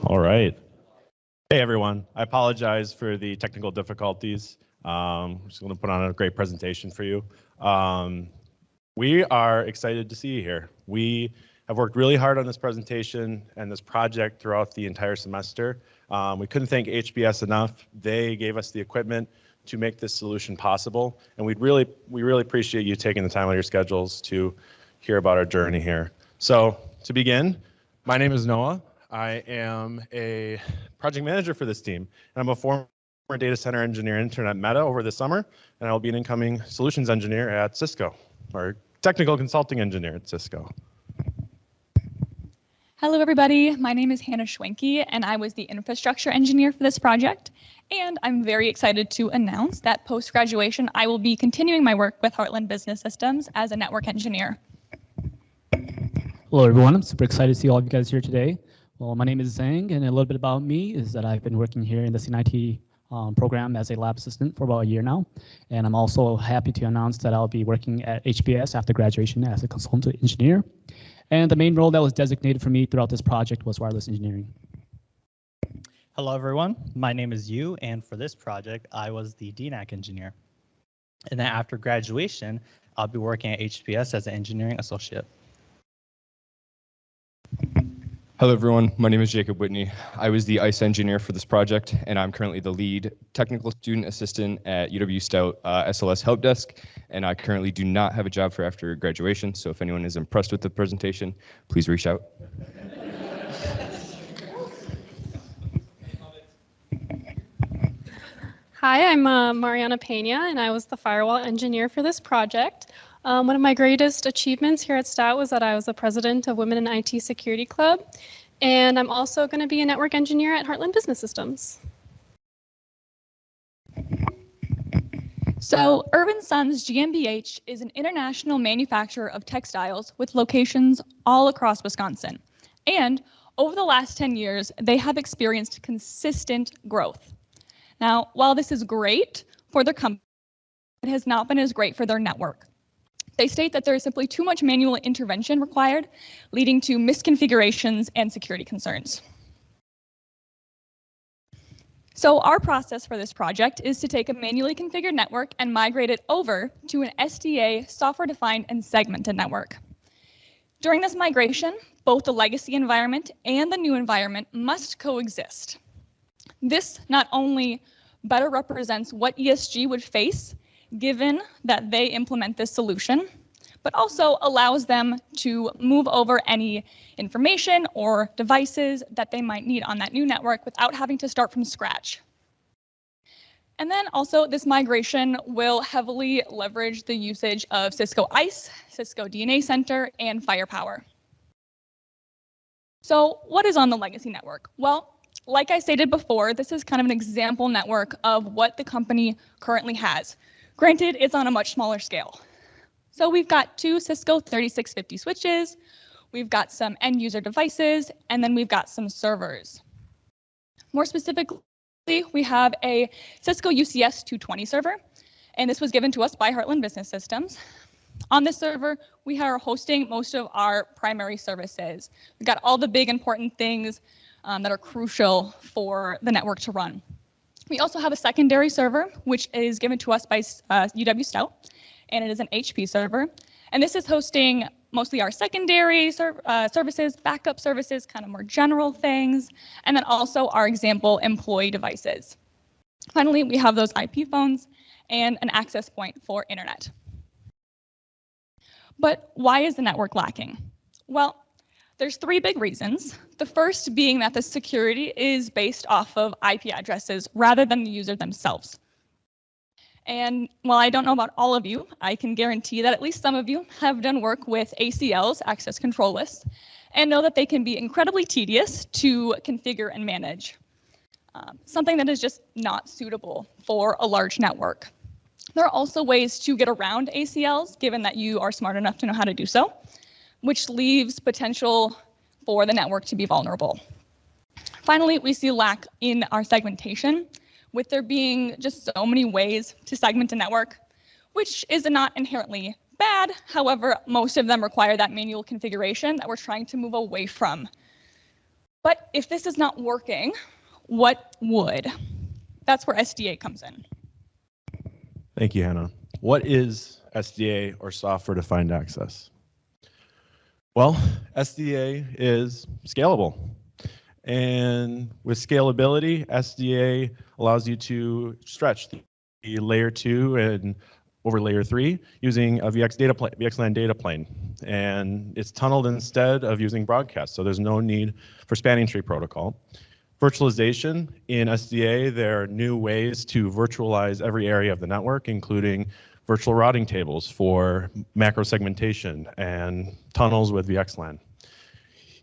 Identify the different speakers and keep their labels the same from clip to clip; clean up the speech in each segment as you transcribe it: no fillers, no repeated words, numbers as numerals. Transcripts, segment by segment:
Speaker 1: All right. Hey, everyone. I apologize for the technical difficulties. I'm just going to put on a great presentation for you. We are excited to see you here. We have worked really hard on this presentation and this project throughout the entire semester. We couldn't thank HBS enough. They gave us the equipment to make this solution possible, and we really appreciate you taking the time out of your schedules to hear about our journey here. So to begin, my name is Noah. I am a project manager for this team, and I'm a former data center engineer intern at Meta over the summer, and I will be an incoming solutions engineer at Cisco, or technical consulting engineer at Cisco.
Speaker 2: Hello, everybody. My name is Hannah Schwenke, and I was the infrastructure engineer for this project. And I'm very excited to announce that post-graduation, I will be continuing my work with Heartland Business Systems as a network engineer.
Speaker 3: Hello, everyone. I'm super excited to see all of you guys here today. Well, my name is Zhang, and a little bit about me is that I've been working here in the CNIT program as a lab assistant for about a year now. And I'm also happy to announce that I'll be working at HBS after graduation as a consultant engineer. And the main role that was designated for me throughout this project was wireless engineering.
Speaker 4: Hello, everyone. My name is Yu, and for this project, I was the DNAC engineer. And then after graduation, I'll be working at HBS as an engineering associate.
Speaker 5: Hello, everyone. My name is Jacob Whitney. I was the ICE engineer for this project, and I'm currently the lead technical student assistant at UW-Stout SLS Help Desk, and I currently do not have a job for after graduation, so if anyone is impressed with the presentation, please reach out.
Speaker 6: Hi, I'm Mariana Pena, and I was the firewall engineer for this project. One of my greatest achievements here at Stout was that I was the president of Women in IT Security Club, and I'm also going to be a network engineer at Heartland Business Systems.
Speaker 2: So Irvin Sons GmbH is an international manufacturer of textiles with locations all across Wisconsin. And over the last 10 years, they have experienced consistent growth. Now, while this is great for their company, it has not been as great for their network. They state that there is simply too much manual intervention required, leading to misconfigurations and security concerns. So our process for this project is to take a manually configured network and migrate it over to an SDA software-defined and segmented network. During this migration, both the legacy environment and the new environment must coexist. This not only better represents what ESG would face given that they implement this solution, but also allows them to move over any information or devices that they might need on that new network without having to start from scratch. And then also this migration will heavily leverage the usage of Cisco ICE, Cisco DNA Center, and Firepower. So what is on the legacy network? Well, like I stated before, this is kind of an example network of what the company currently has. Granted, it's on a much smaller scale. So we've got 2 Cisco 3650 switches, we've got some end user devices, and then we've got some servers. More specifically, we have a Cisco UCS 220 server, and this was given to us by Heartland Business Systems. On this server, we are hosting most of our primary services. We've got all the big important things that are crucial for the network to run. We also have a secondary server, which is given to us by UW-Stout, and it is an HP server. And this is hosting mostly our secondary services, backup services, kind of more general things, and then also our example employee devices. Finally, we have those IP phones and an access point for internet. But why is the network lacking? Well, there's 3 big reasons. The first being that the security is based off of IP addresses rather than the user themselves. And while I don't know about all of you, I can guarantee that at least some of you have done work with ACLs, access control lists, and know that they can be incredibly tedious to configure and manage. Something that is just not suitable for a large network. There are also ways to get around ACLs, given that you are smart enough to know how to do so, which leaves potential for the network to be vulnerable. Finally, we see lack in our segmentation, with there being just so many ways to segment a network, which is not inherently bad. However, most of them require that manual configuration that we're trying to move away from. But if this is not working, what would? That's where SDA comes in.
Speaker 1: Thank you, Hannah. What is SDA, or software-defined access? Well, SDA is scalable. And with scalability, SDA allows you to stretch the layer 2 and over layer 3 using a VXLAN data plane. And it's tunneled instead of using broadcast, so there's no need for spanning tree protocol. Virtualization in SDA, there are new ways to virtualize every area of the network, including virtual routing tables for macro segmentation and tunnels with VXLAN.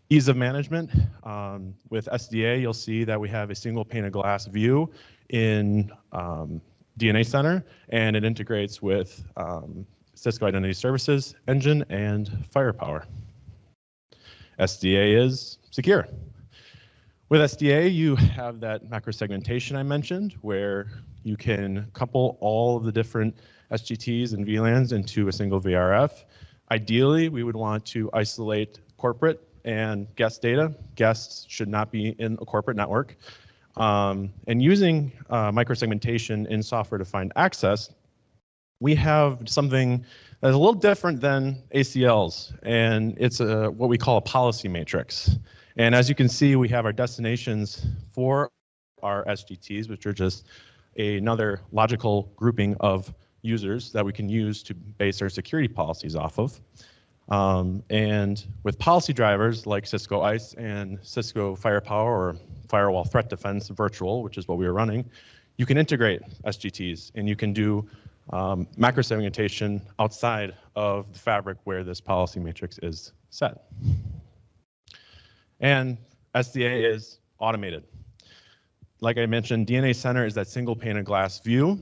Speaker 1: Ease of management, with SDA, you'll see that we have a single pane of glass view in DNA Center, and it integrates with Cisco Identity Services Engine and Firepower. SDA is secure. With SDA, you have that macro segmentation I mentioned, where you can couple all of the different SGTs and VLANs into a single VRF. Ideally, we would want to isolate corporate and guest data. Guests should not be in a corporate network. And using microsegmentation in software-defined access, we have something that's a little different than ACLs, and it's what we call a policy matrix. And as you can see, we have our destinations for our SGTs, which are just another logical grouping of users that we can use to base our security policies off of. And with policy drivers like Cisco ICE and Cisco Firepower, or Firewall Threat Defense Virtual, which is what we were running, you can integrate SGTs and you can do macro segmentation outside of the fabric where this policy matrix is set. And SDA is automated. Like I mentioned, DNA Center is that single pane of glass view.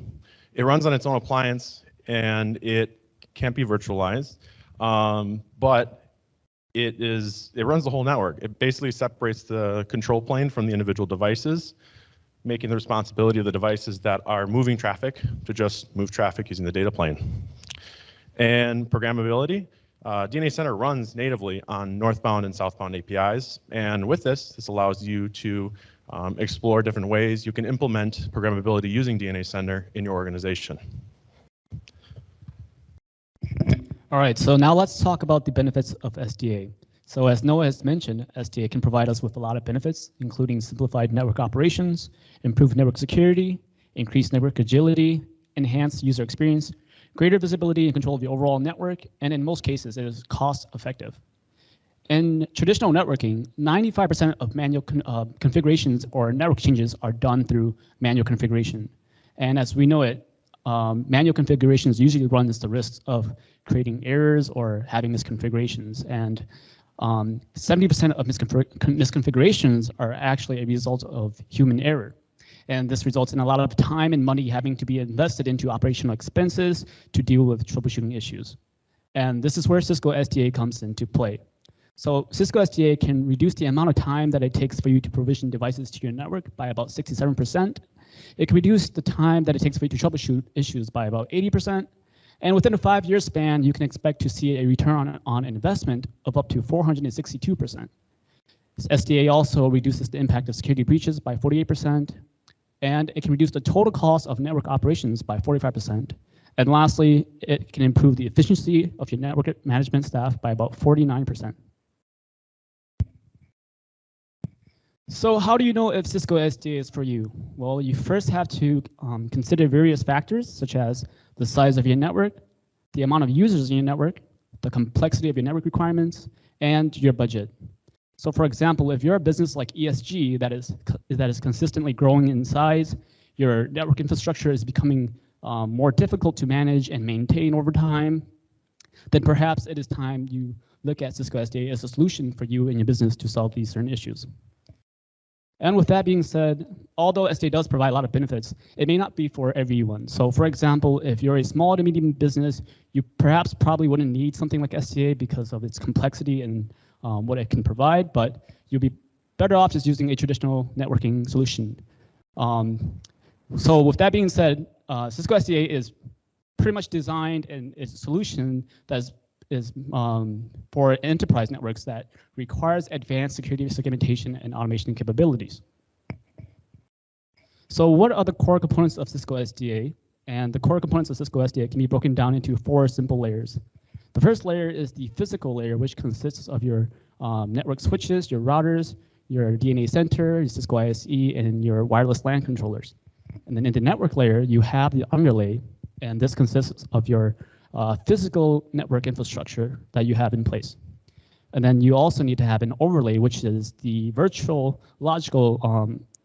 Speaker 1: It runs on its own appliance and it can't be virtualized, but it runs the whole network. It basically separates the control plane from the individual devices, making the responsibility of the devices that are moving traffic to just move traffic using the data plane. And programmability, DNA Center runs natively on northbound and southbound APIs. And with this allows you to explore different ways you can implement programmability using DNA Center in your organization.
Speaker 3: All right, so now let's talk about the benefits of SDA. So as Noah has mentioned, SDA can provide us with a lot of benefits, including simplified network operations, improved network security, increased network agility, enhanced user experience, greater visibility and control of the overall network, and in most cases, it is cost effective. In traditional networking, 95% of manual configurations or network changes are done through manual configuration. And as we know it, manual configurations usually runs the risks of creating errors or having misconfigurations. And 70% of misconfigurations are actually a result of human error. And this results in a lot of time and money having to be invested into operational expenses to deal with troubleshooting issues. And this is where Cisco SDA comes into play. So Cisco SDA can reduce the amount of time that it takes for you to provision devices to your network by about 67%. It can reduce the time that it takes for you to troubleshoot issues by about 80%. And within a 5-year span, you can expect to see a return on investment of up to 462%. SDA also reduces the impact of security breaches by 48%. And it can reduce the total cost of network operations by 45%. And lastly, it can improve the efficiency of your network management staff by about 49%. So how do you know if Cisco SDA is for you? Well, you first have to consider various factors, such as the size of your network, the amount of users in your network, the complexity of your network requirements, and your budget. So for example, if you're a business like ESG that is consistently growing in size, your network infrastructure is becoming more difficult to manage and maintain over time, then perhaps it is time you look at Cisco SDA as a solution for you and your business to solve these certain issues. And with that being said, although SDA does provide a lot of benefits, it may not be for everyone. So for example, if you're a small to medium business, you probably wouldn't need something like SDA because of its complexity and what it can provide, but you'll be better off just using a traditional networking solution. So with that being said, Cisco SDA is pretty much designed and is a solution that's is for enterprise networks that requires advanced security segmentation and automation capabilities. So what are the core components of Cisco SDA? And the core components of Cisco SDA can be broken down into 4 simple layers. The first layer is the physical layer, which consists of your network switches, your routers, your DNA center, your Cisco ISE, and your wireless LAN controllers. And then in the network layer, you have the underlay, and this consists of your physical network infrastructure that you have in place. And then you also need to have an overlay, which is the virtual logical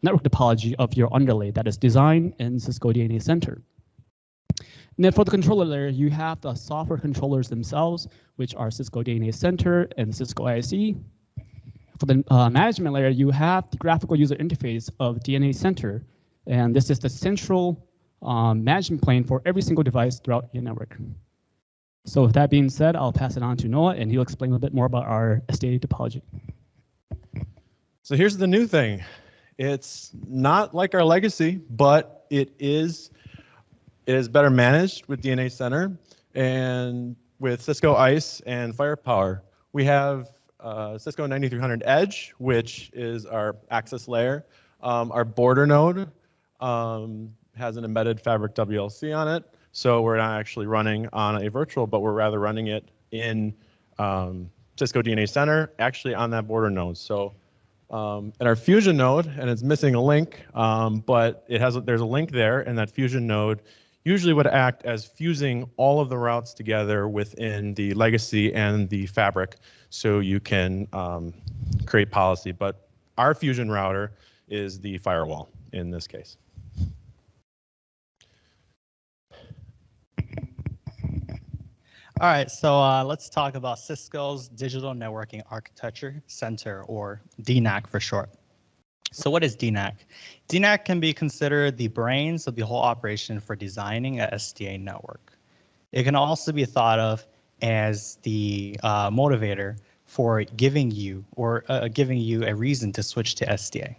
Speaker 3: network topology of your underlay that is designed in Cisco DNA Center. And then for the controller layer, you have the software controllers themselves, which are Cisco DNA Center and Cisco ISE. For the management layer, you have the graphical user interface of DNA Center, and this is the central management plane for every single device throughout your network. So with that being said, I'll pass it on to Noah, and he'll explain a bit more about our SDA topology.
Speaker 1: So here's the new thing. It's not like our legacy, but it is better managed with DNA Center and with Cisco ISE and Firepower. We have Cisco 9300 Edge, which is our access layer. Our border node has an embedded fabric WLC on it. So we're not actually running on a virtual, but we're rather running it in Cisco DNA Center, actually on that border node. So in our Fusion node, and it's missing a link, but there's a link there, and that Fusion node usually would act as fusing all of the routes together within the legacy and the fabric, so you can create policy. But our Fusion router is the firewall in this case.
Speaker 4: All right, so let's talk about Cisco's Digital Networking Architecture Center, or DNAC for short. So what is DNAC? DNAC can be considered the brains of the whole operation for designing a SDA network. It can also be thought of as the motivator for giving you a reason to switch to SDA.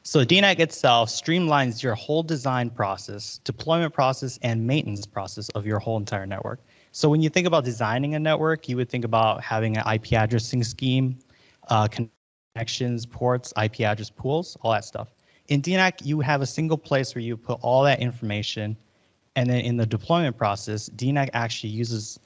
Speaker 4: So DNAC itself streamlines your whole design process, deployment process, and maintenance process of your whole entire network. So when you think about designing a network, you would think about having an IP addressing scheme, connections, ports, IP address pools, all that stuff. In DNAC, you have a single place where you put all that information, and then in the deployment process, DNAC actually uses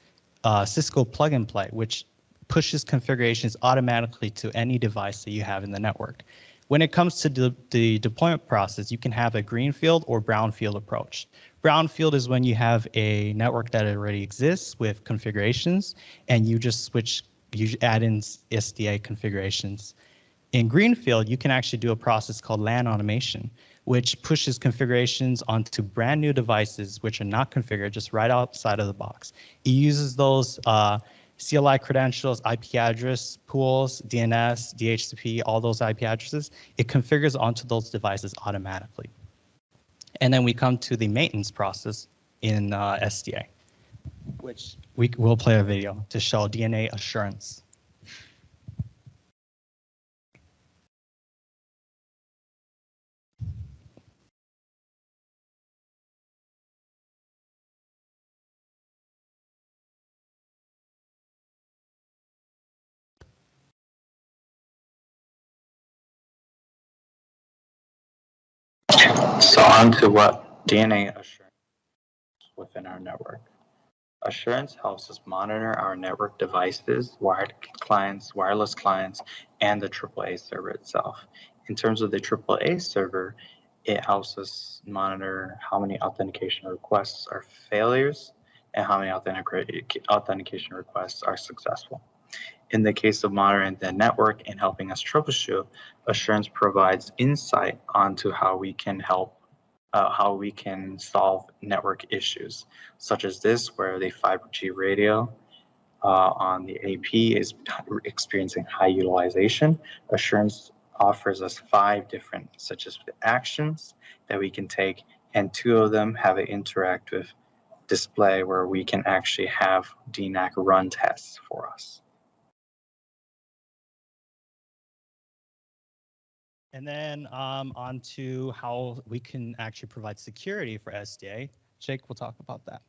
Speaker 4: Cisco plug and play, which pushes configurations automatically to any device that you have in the network. When it comes to the deployment process, you can have a greenfield or brownfield approach. Brownfield is when you have a network that already exists with configurations, and you just add in SDA configurations. In greenfield, you can actually do a process called LAN automation, which pushes configurations onto brand new devices which are not configured, just right outside of the box. It uses those CLI credentials, IP address pools, DNS, DHCP, all those IP addresses. It configures onto those devices automatically. And then we come to the maintenance process in SDA, which we will play a video to show DNA assurance.
Speaker 7: So on to what DNA assurance within our network. Assurance helps us monitor our network devices, wired clients, wireless clients, and the AAA server itself. In terms of the AAA server, it helps us monitor how many authentication requests are failures and how many authentication requests are successful. In the case of monitoring the network and helping us troubleshoot, assurance provides insight onto how we can solve network issues, such as this, where the 5G radio on the AP is experiencing high utilization. Assurance offers us 5 different such as actions that we can take, and 2 of them have an interactive display where we can actually have DNAC run tests for us.
Speaker 4: And then on to how we can actually provide security for SDA. Jake will talk about that.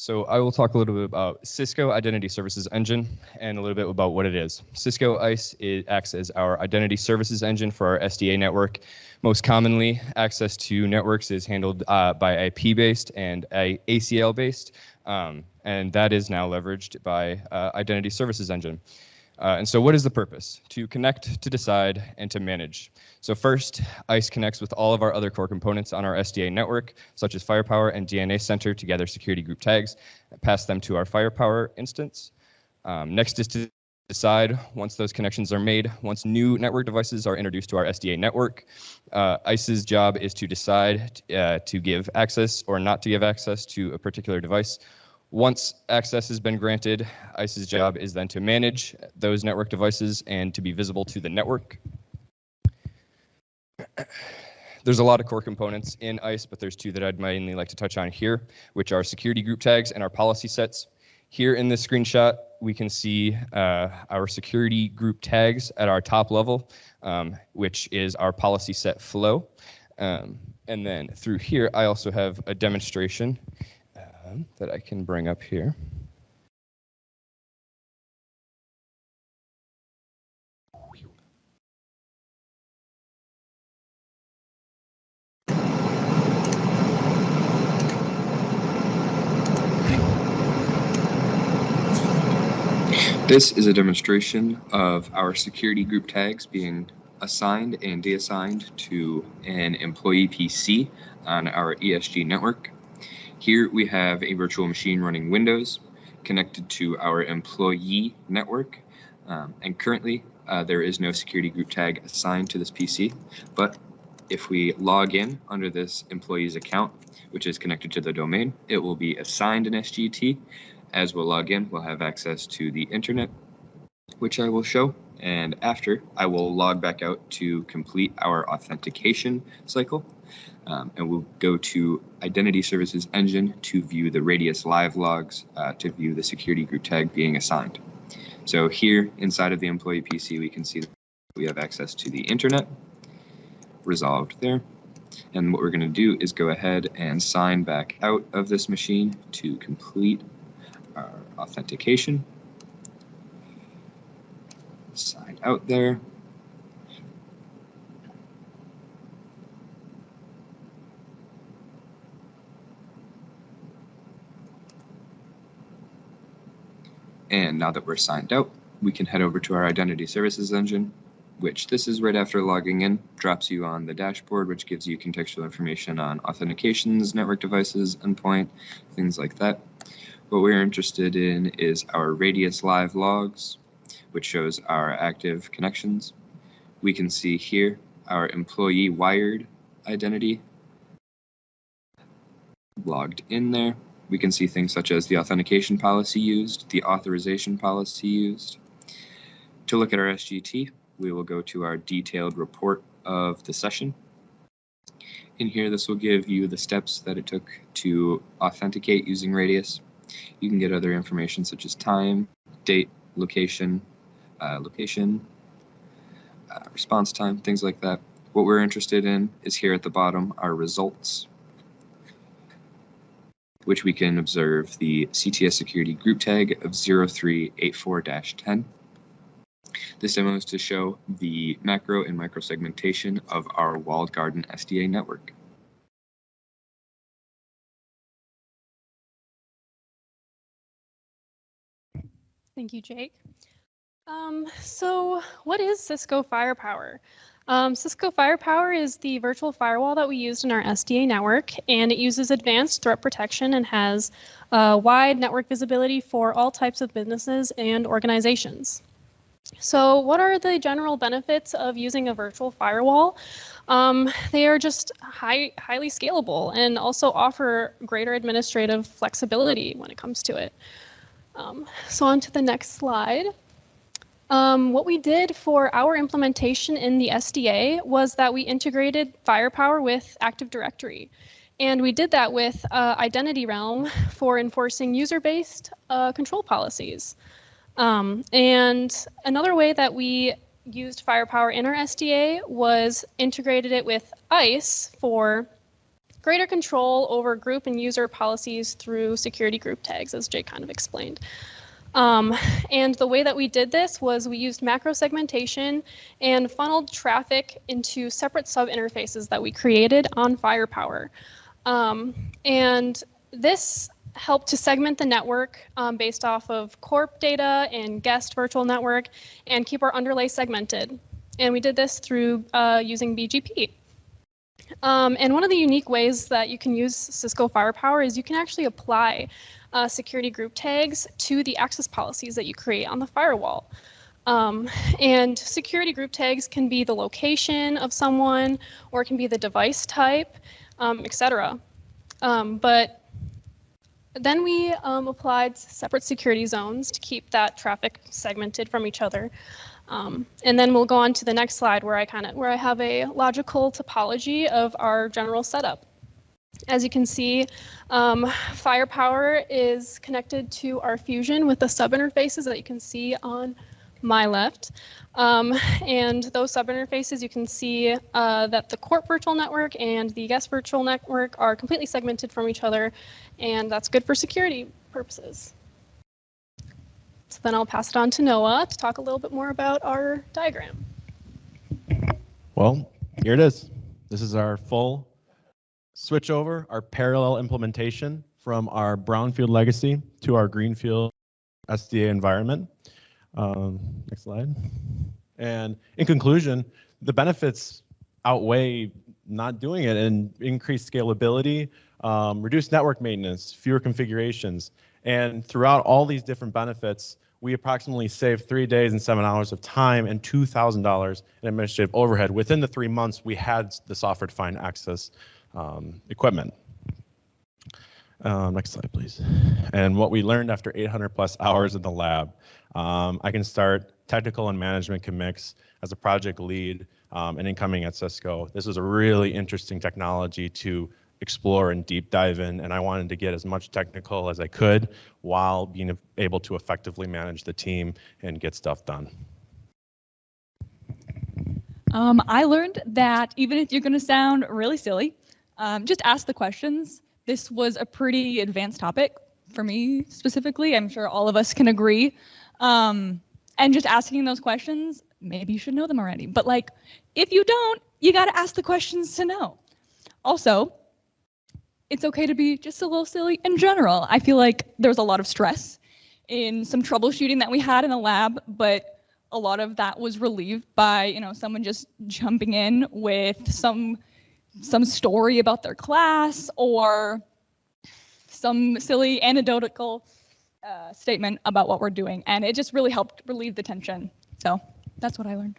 Speaker 5: So I will talk a little bit about Cisco Identity Services Engine and a little bit about what it is. Cisco ICE acts as our identity services engine for our SDA network. Most commonly, access to networks is handled by IP-based and ACL-based, and that is now leveraged by Identity Services Engine. And so what is the purpose? To connect, to decide, and to manage. So first, ICE connects with all of our other core components on our SDA network, such as Firepower and DNA Center to gather security group tags, pass them to our Firepower instance. Next is to decide, once those connections are made, once new network devices are introduced to our SDA network, ICE's job is to decide to give access or not to give access to a particular device. Once access has been granted, ICE's job is then to manage those network devices and to be visible to the network. There's a lot of core components in ICE, but there's two that I'd mainly like to touch on here, which are security group tags and our policy sets. Here in this screenshot, we can see our security group tags at our top level, which is our policy set flow. And then through here, I also have a demonstration that I can bring up here. This is a demonstration of our security group tags being assigned and deassigned to an employee PC on our ESG network. Here we have a virtual machine running Windows connected to our employee network, and currently there is no security group tag assigned to this PC, but if we log in under this employee's account, which is connected to the domain, it will be assigned an SGT. As we'll log in, we'll have access to the internet, which I will show, and after I will log back out to complete our authentication cycle. And we'll go to Identity Services Engine to view the Radius live logs to view the security group tag being assigned. So here inside of the employee PC, we can see that we have access to the internet, resolved there. And what we're going to do is go ahead and sign back out of this machine to complete our authentication. Sign out there. And now that we're signed out, we can head over to our Identity Services Engine, which this is right after logging in, drops you on the dashboard, which gives you contextual information on authentications, network devices, endpoint, things like that. What we're interested in is our Radius live logs, which shows our active connections. We can see here our employee wired identity logged in there. We can see things such as the authentication policy used, the authorization policy used. To look at our SGT, we will go to our detailed report of the session. In here, this will give you the steps that it took to authenticate using Radius. You can get other information such as time, date, location, response time, things like that. What we're interested in is here at the bottom, our results, which we can observe the CTS security group tag of 0384-10. This demo is to show the macro and micro segmentation of our walled garden SDA network.
Speaker 6: Thank you, Jake. So what is Cisco Firepower? Cisco Firepower is the virtual firewall that we used in our SDA network, and it uses advanced threat protection and has wide network visibility for all types of businesses and organizations. So what are the general benefits of using a virtual firewall? They are just highly scalable and also offer greater administrative flexibility when it comes to it. So on to the next slide. What we did for our implementation in the SDA was that we integrated Firepower with Active Directory. And we did that with Identity Realm for enforcing user-based control policies. And another way that we used Firepower in our SDA was integrated it with ICE for greater control over group and user policies through security group tags, as Jay kind of explained. And the way that we did this was we used macro segmentation and funneled traffic into separate sub-interfaces that we created on Firepower. And this helped to segment the network based off of corp data and guest virtual network and keep our underlay segmented. And we did this through using BGP. And one of the unique ways that you can use Cisco Firepower is you can actually apply security group tags to the access policies that you create on the firewall. And security group tags can be the location of someone, or it can be the device type, etc. But then we applied separate security zones to keep that traffic segmented from each other. And then we'll go on to the next slide where I have a logical topology of our general setup. As you can see, Firepower is connected to our Fusion with the sub-interfaces that you can see on my left. And those sub-interfaces, you can see that the corp virtual network and the guest virtual network are completely segmented from each other, and that's good for security purposes. So then I'll pass it on to Noah to talk a little bit more about our diagram.
Speaker 1: Well, here it is. This is our full switch over, our parallel implementation from our brownfield legacy to our greenfield SDA environment. Next slide. And in conclusion, the benefits outweigh not doing it, and increased scalability, reduced network maintenance, fewer configurations. And throughout all these different benefits, we approximately saved 3 days and 7 hours of time and $2,000 in administrative overhead within the 3 months we had the software-defined access equipment. Next slide, please. And what we learned after 800 plus hours in the lab. I can start technical and management commits as a project lead and incoming at Cisco. This was a really interesting technology to explore and deep dive in, and I wanted to get as much technical as I could while being able to effectively manage the team and get stuff done.
Speaker 2: I learned that even if you're going to sound really silly, just ask the questions. This was a pretty advanced topic for me specifically. I'm sure all of us can agree. And just asking those questions, maybe you should know them already. But like, if you don't, you got to ask the questions to know. Also, it's okay to be just a little silly in general. I feel like there's a lot of stress in some troubleshooting that we had in the lab, but a lot of that was relieved by, you know, someone just jumping in with some story about their class or some silly anecdotal statement about what we're doing, and it just really helped relieve the tension. So that's what I learned.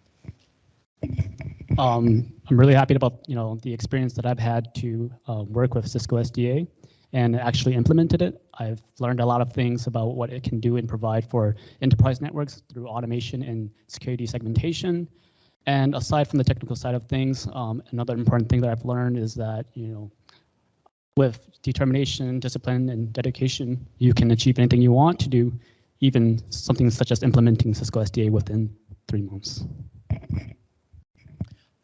Speaker 3: I'm really happy about the experience that I've had to work with Cisco SDA and actually implemented it. I've learned a lot of things about what it can do and provide for enterprise networks through automation and security segmentation. And aside from the technical side of things, another important thing that I've learned is that with determination, discipline, and dedication, you can achieve anything you want to do, even something such as implementing Cisco SDA within 3 months.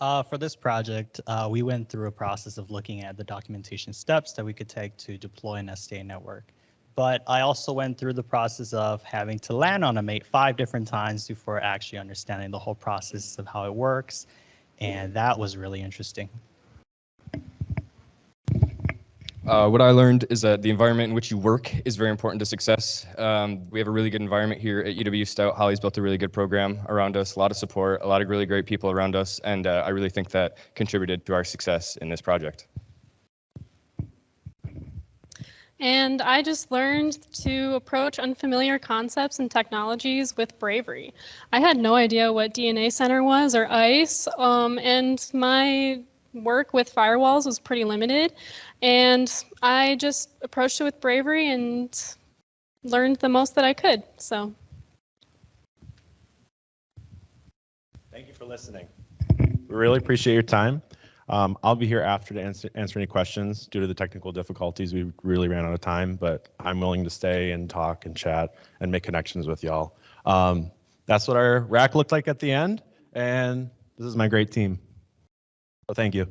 Speaker 4: For this project, we went through a process of looking at the documentation steps that we could take to deploy an SDA network. But I also went through the process of having to land on a mate 5 different times before actually understanding the whole process of how it works. And that was really interesting.
Speaker 5: What I learned is that the environment in which you work is very important to success. We have a really good environment here at UW-Stout. Holly's built a really good program around us, a lot of support, a lot of really great people around us, and I really think that contributed to our success in this project.
Speaker 6: And I just learned to approach unfamiliar concepts and technologies with bravery. I had no idea what DNA Center was or ICE, and my work with firewalls was pretty limited. And I just approached it with bravery and learned the most that I could. So.
Speaker 1: Thank you for listening. We really appreciate your time. I'll be here after to answer any questions. Due to the technical difficulties, we really ran out of time, but I'm willing to stay and talk and chat and make connections with y'all. That's what our rack looked like at the end, and this is my great team. So thank you.